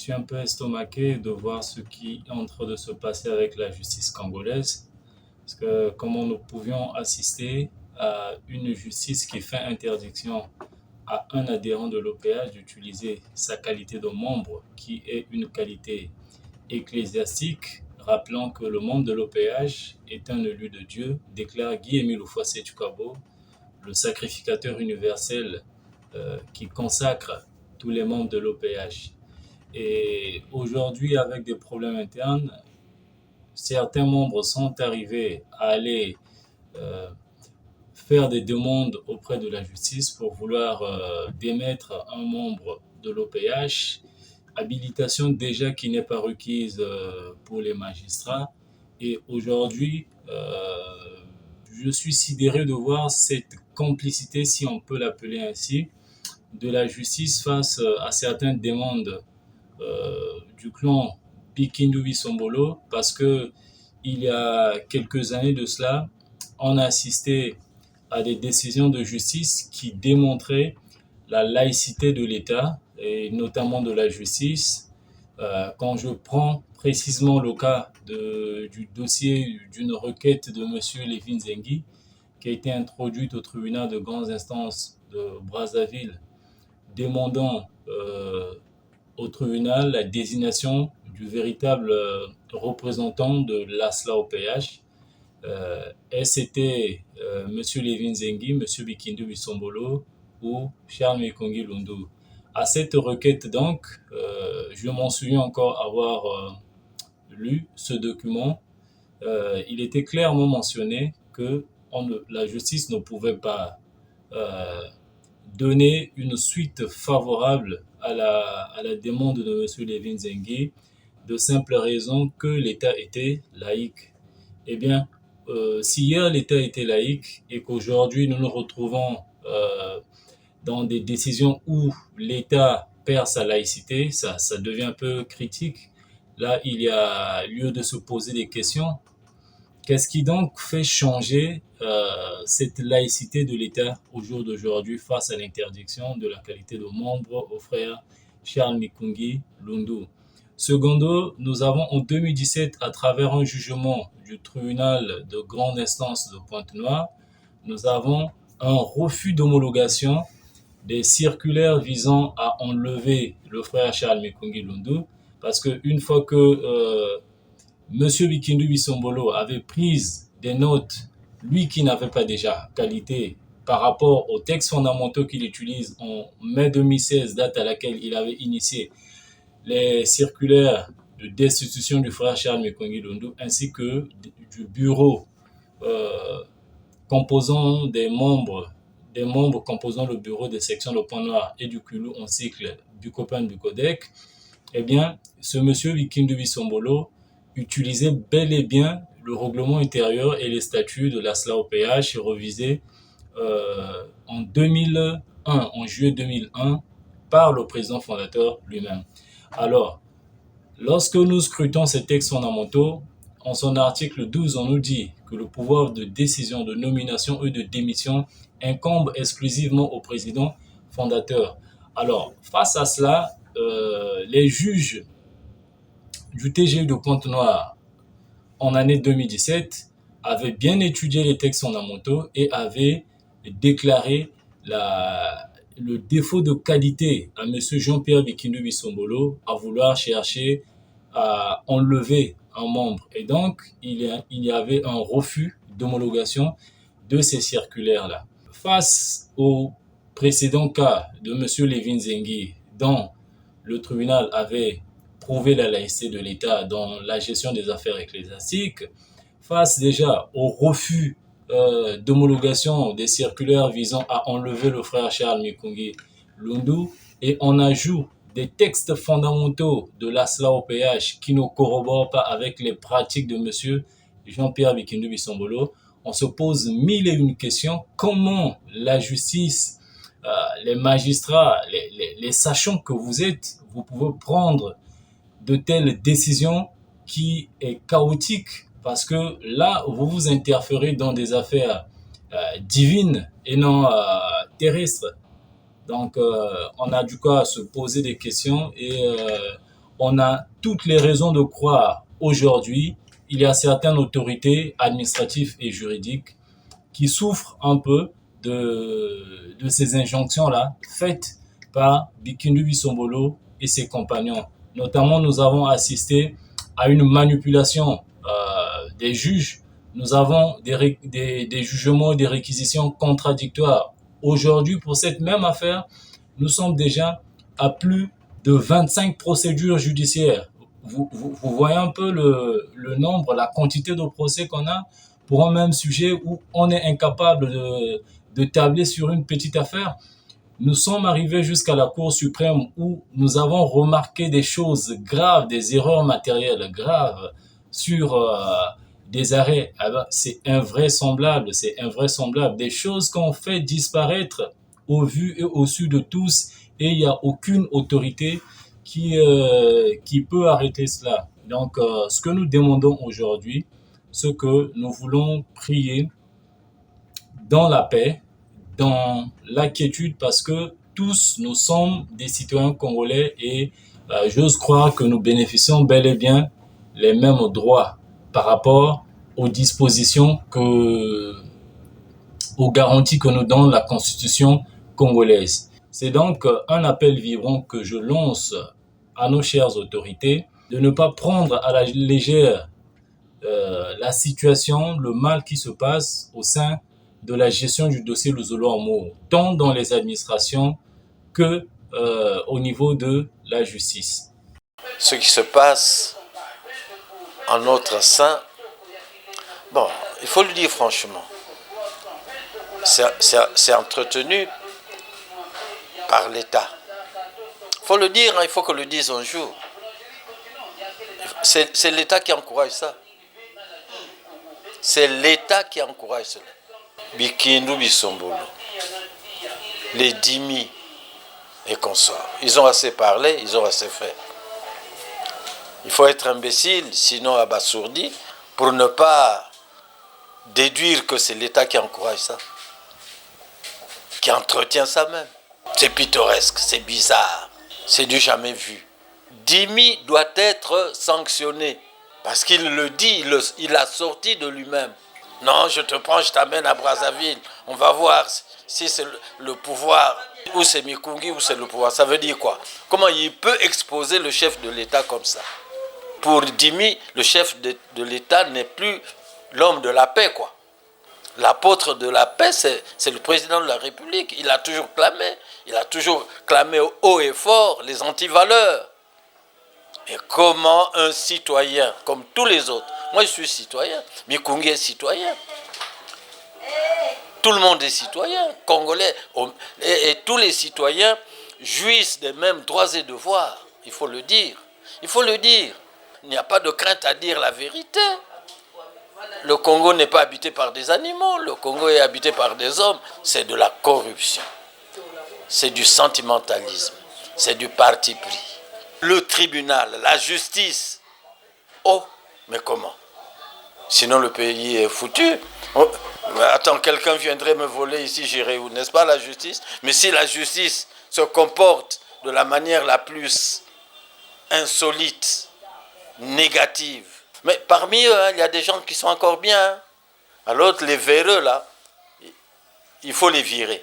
suis un peu estomaqué de voir ce qui est en train de se passer avec la justice congolaise. Parce que comment nous pouvions assister à une justice qui fait interdiction à un adhérent de l'OPH d'utiliser sa qualité de membre, qui est une qualité ecclésiastique, rappelant que le membre de l'OPH est un élu de Dieu, déclare Guy-Émile Houphouët-Choucabo, le sacrificateur universel qui consacre tous les membres de l'OPH. Et aujourd'hui, avec des problèmes internes, certains membres sont arrivés à aller euh, faire des demandes auprès de la justice pour vouloir démettre un membre de l'OPH, habilitation déjà qui n'est pas requise pour les magistrats. Et aujourd'hui, je suis sidéré de voir cette complicité, si on peut l'appeler ainsi, de la justice face à certaines demandes du clan Bikindu Bisombolo, parce que il y a quelques années de cela, on a assisté à des décisions de justice qui démontraient la laïcité de l'État et notamment de la justice. Quand je prends précisément le cas du dossier d'une requête de M. Lévin Zengi, qui a été introduite au tribunal de grandes instances de Brazzaville, demandant au tribunal la désignation du véritable représentant de l'ASLA au PH. Et c'était M. Lévin Zengi, M. Bikindu Bisombolo ou Charles Mekongi Lundu. À cette requête, donc, je m'en souviens encore avoir lu ce document. Il était clairement mentionné que la justice ne pouvait pas euh, donner une suite favorable à la demande de M. Lévin Zengi, de simple raison que l'État était laïque. Eh bien, si hier l'État était laïque et qu'aujourd'hui nous nous retrouvons dans des décisions où l'État perd sa laïcité, ça devient un peu critique. Là, il y a lieu de se poser des questions. Qu'est-ce qui donc fait changer cette laïcité de l'État au jour d'aujourd'hui face à l'interdiction de la qualité de membre au frère Charles Mikungi Lundu? Secondo, nous avons en 2017, à travers un jugement du tribunal de grande instance de Pointe-Noire, nous avons un refus d'homologation des circulaires visant à enlever le frère Charles Mikungi Lundu, parce qu'une fois que Monsieur Bikindu Bisombolo avait pris des notes, lui qui n'avait pas déjà qualité par rapport aux textes fondamentaux qu'il utilise en mai 2016, date à laquelle il avait initié les circulaires de destitution du frère Charles Mekongi Lundu, ainsi que du bureau euh, composant des membres composant le bureau des sections de Point-Noir et du Kulu en cycle Bukopan Bukodek. Eh bien, ce monsieur Bikindu Bisombolo utilisait bel et bien le règlement intérieur et les statuts de la SLA-OPH revisés en 2001, en juillet 2001, par le président fondateur lui-même. Alors, lorsque nous scrutons ces textes fondamentaux, en son article 12, on nous dit que le pouvoir de décision, de nomination et de démission incombe exclusivement au président fondateur. Alors, face à cela, les juges du TGU de Pointe-Noire en année 2017 avaient bien étudié les textes fondamentaux et avaient déclaré le défaut de qualité à M. Jean-Pierre Bikindu Bisombolo à vouloir chercher à enlever un membre. Et donc, il y avait un refus d'homologation de ces circulaires-là. Face au précédent cas de M. Lévin Zengi, dont le tribunal avait prouvé la laïcité de l'État dans la gestion des affaires ecclésiastiques, face déjà au refus d'homologation des circulaires visant à enlever le frère Charles Mikungi Lundu, et en ajout des textes fondamentaux de l'ASLA-OPH qui ne corroborent pas avec les pratiques de M. Jean-Pierre Bikindu Bisombolo, on se pose mille et une questions. Comment la justice, les magistrats, les sachants que vous êtes, vous pouvez prendre de telles décisions qui est chaotique, parce que là, vous vous interférez dans des affaires divines et non terrestres. Donc, on a du coup à se poser des questions et on a toutes les raisons de croire aujourd'hui, il y a certaines autorités administratives et juridiques qui souffrent un peu de ces injonctions-là faites par Bikindu Bisombolo et ses compagnons. Notamment, nous avons assisté à une manipulation des juges. Nous avons des jugements, des réquisitions contradictoires. Aujourd'hui, pour cette même affaire, nous sommes déjà à plus de 25 procédures judiciaires. Vous voyez un peu le nombre, la quantité de procès qu'on a pour un même sujet où on est incapable de tabler sur une petite affaire. Nous sommes arrivés jusqu'à la Cour suprême où nous avons remarqué des choses graves, des erreurs matérielles graves sur des arrêts. Alors, c'est invraisemblable, c'est invraisemblable. Des choses qu'on fait disparaître au vu et au su de tous et il n'y a aucune autorité qui peut arrêter cela. Donc, ce que nous demandons aujourd'hui, ce que nous voulons prier dans la paix, dans la quiétude, parce que tous nous sommes des citoyens congolais et j'ose croire que nous bénéficions bel et bien les mêmes droits par rapport aux dispositions aux garanties que nous donne la Constitution congolaise. C'est donc un appel vibrant que je lance à nos chères autorités de ne pas prendre à la légère la situation, le mal qui se passe au sein de la gestion du dossier Luzolo-Amour, tant dans les administrations que au niveau de la justice. Ce qui se passe en notre sein, bon, il faut le dire franchement, c'est entretenu par l'État. Il faut le dire, hein, il faut que le dise un jour. C'est l'État qui encourage ça. C'est l'État qui encourage cela. Bikindu Bisombolo, les Dimi et consorts, ils ont assez parlé, ils ont assez fait. Il faut être imbécile, sinon abasourdi, pour ne pas déduire que c'est l'État qui encourage ça, qui entretient ça même. C'est pittoresque, c'est bizarre, c'est du jamais vu. Dimi doit être sanctionné, parce qu'il le dit, il a sorti de lui-même. Non, je te prends, je t'amène à Brazzaville. On va voir si c'est le pouvoir, ou c'est Mikungi, ou c'est le pouvoir. Ça veut dire quoi? Comment il peut exposer le chef de l'État comme ça? Pour Dimi, le chef de l'État n'est plus l'homme de la paix, quoi. L'apôtre de la paix, c'est le président de la République. Il a toujours clamé haut et fort les antivaleurs. Et comment un citoyen, comme tous les autres, moi je suis citoyen, Mikungi est citoyen, tout le monde est citoyen, congolais, et tous les citoyens jouissent des mêmes droits et devoirs, il faut le dire. Il faut le dire. Il n'y a pas de crainte à dire la vérité. Le Congo n'est pas habité par des animaux, le Congo est habité par des hommes. C'est de la corruption, c'est du sentimentalisme, c'est du parti pris. Le tribunal, la justice. Oh, mais comment? Sinon le pays est foutu. Oh, attends, quelqu'un viendrait me voler ici, j'irai où? N'est-ce pas la justice? Mais si la justice se comporte de la manière la plus insolite, négative. Mais parmi eux, hein, il y a des gens qui sont encore bien. Alors les véreux, là, il faut les virer.